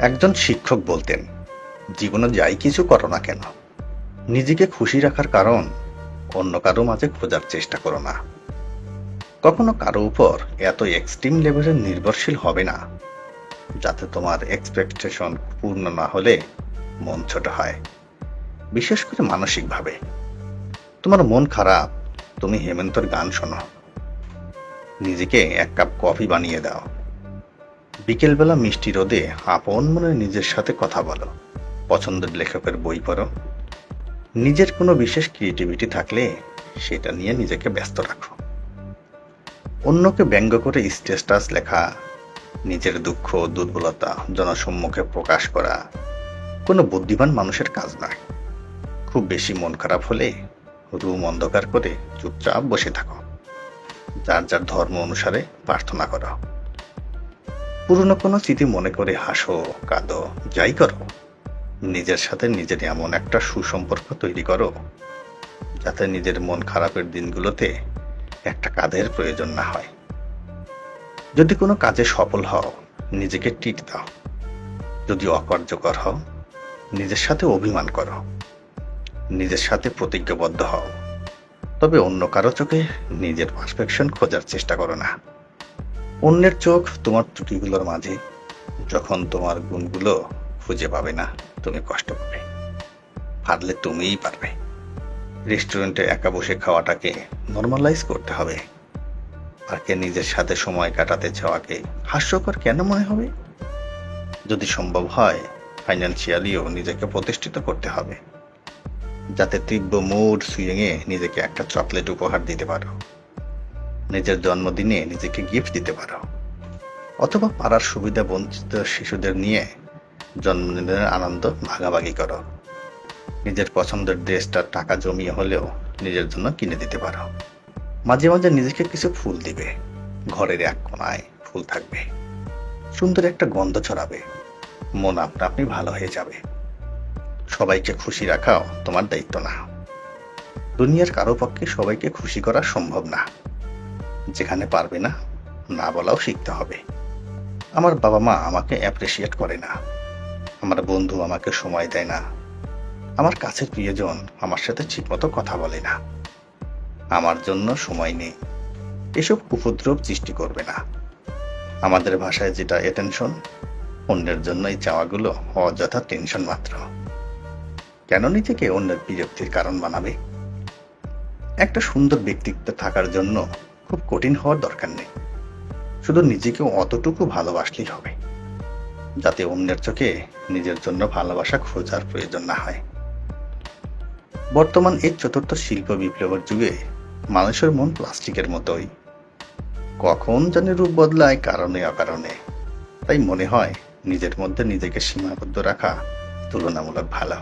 একজন শিক্ষক বলতেন, জীবনে যাই কিছু করো না কেন, নিজেকে খুশি রাখার কারণ অন্য কারো মাঝে খোঁজার চেষ্টা করো না। কখনো কারো উপর এত এক্সট্রিম লেভেলের নির্ভরশীল হবে না যাতে তোমার এক্সপেকটেশন পূর্ণ না হলে মন ছোট হয়, বিশেষ করে মানসিকভাবে। তোমার মন খারাপ, তুমি হেমন্তর গান শোনো, নিজেকে এক কাপ কফি বানিয়ে দাও, বিকেলবেলা মিষ্টি রোদে আপন মনে নিজের সাথে কথা বলো, পছন্দের লেখকের বই পড়ো। নিজের কোনো বিশেষ ক্রিয়েটিভিটি থাকলে সেটা নিয়ে নিজেকে ব্যস্ত রাখো। অন্যকে ব্যঙ্গ করে স্ট্যাটাস লেখা, নিজের দুঃখ দুর্বলতা জনসম্মুখে প্রকাশ করা কোনো বুদ্ধিমান মানুষের কাজ নয়। খুব বেশি মন খারাপ হলে রুম অন্ধকার করে চুপচাপ বসে থাকো, যার যার ধর্ম অনুসারে প্রার্থনা করো। পুরনো কোনো স্মৃতি মনে করে হাসো, কাঁদো, যাই করো, নিজের সাথে নিজের এমন একটা সুসম্পর্ক তৈরি করো যাতে নিজের মন খারাপের দিনগুলোতে একটা কাঁধের প্রয়োজন না হয়। যদি কোনো কাজে সফল হও, নিজেকে ট্রিট দাও। যদি অকার্যকর হও, নিজের সাথে অভিমান করো। নিজের সাথে প্রতিজ্ঞাবদ্ধ হও, তবে অন্য কারো চোখে নিজের পারফেকশন খোঁজার চেষ্টা করো না। অন্যের চোখ তোমার ত্রুটিগুলোর মাঝে, যখন তোমার গুণগুলো খুঁজে পাবে না, তুমি কষ্ট পাবে। পারলে তুমিই পারবে। রেস্টুরেন্টে একা বসে খাওয়াটাকে নর্মালাইজ করতে হবে। পার্কে নিজের সাথে সময় কাটাতে চাওয়াকে হাস্যকর কেন মনে হবে? যদি সম্ভব হয়, ফাইন্যান্সিয়ালিও নিজেকে প্রতিষ্ঠিত করতে হবে, যাতে তীব্র মুড সুইংয়ে নিজেকে একটা চকলেট উপহার দিতে পারো, নিজের জন্মদিনে নিজেকে গিফট দিতে পারো, অথবা পাড়ার সুবিধা বঞ্চিত শিশুদের নিয়ে জন্মদিনের আনন্দ ভাগাভাগি করো। নিজের পছন্দের ড্রেসটা টাকা জমিয়ে হলেও নিজের জন্য কিনে দিতে পারো। মাঝে মাঝে নিজেকে কিছু ফুল দিবে, ঘরের এক কোণায় ফুল থাকবে, সুন্দর একটা গন্ধ ছড়াবে, মন আপনা আপনি ভালো হয়ে যাবে। সবাইকে খুশি রাখাও তোমার দায়িত্ব না। দুনিয়ার কারো পক্ষে সবাইকে খুশি করা সম্ভব না। যেখানে পারবে না, না বলাও শিখতে হবে। আমার বাবা মা আমাকে অ্যাপ্রিসিয়েট করে না, আমার বন্ধু আমাকে সময় দেয় না, আমার কাছের প্রিয়জন আমার সাথে ঠিকমতো কথা বলে না, আমার জন্য সময় নেই, এসব উপদ্রব সৃষ্টি করবে না। আমাদের ভাষায় যেটা অ্যাটেনশন, অন্যের জন্য এই চাওয়াগুলো অযথা টেনশন মাত্র। কেন নিজেকে অন্যের বিরক্তির কারণ বানাবে? একটা সুন্দর ব্যক্তিত্ব থাকার জন্য খুব কঠিন হওয়ার দরকার নেই। শুধু নিজেকে অতটুকু ভালোবাসলেই হবে যাতে অন্যের চোখে নিজের জন্য ভালোবাসা খোঁজার প্রয়োজন না হয়। বর্তমান এই চতুর্থ শিল্প বিপ্লবের যুগে মানুষের মন প্লাস্টিকের মতোই, কখন জানি রূপ বদলায় কারণে অকারণে। তাই মনে হয় নিজের মধ্যে নিজেকে সীমাবদ্ধ রাখা তুলনামূলক ভালো।